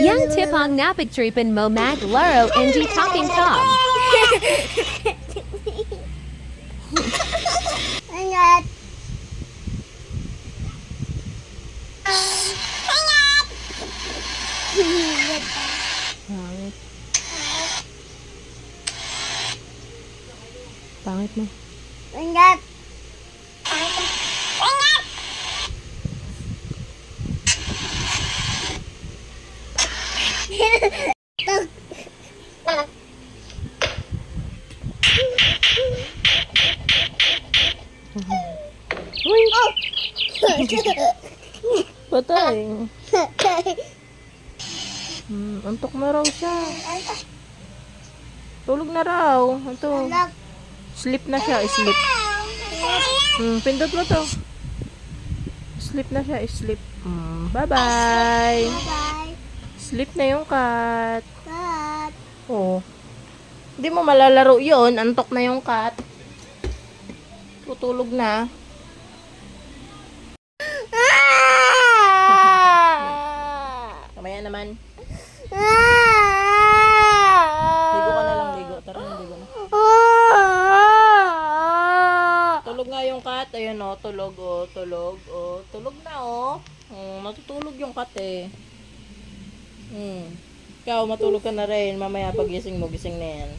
Yang tipong napagtripan mo maglaro hindi talking tom. Ingat. Pangit. Pangit mo. Ingat. Uy! Patay. Antok na raw siya. Tulog na raw. Ito. Anak. Sleep na siya. Sleep. Pindot mo to. Sleep na siya. Sleep. Bye-bye. Bye. Sleep na yung cat. Bye. Oh. Hindi mo malalaro yon. Antok na yung cat. Tutulog na. Kamaya naman. Ligo ka na lang, ligo. Tara na, ligo na. Tulog nga yung cat. Ayun o, tulog o, tulog o. Tulog na o. Natutulog yung cat eh. Ikaw, matulog ka na rin. Mamaya pag gising mo, gising na yan.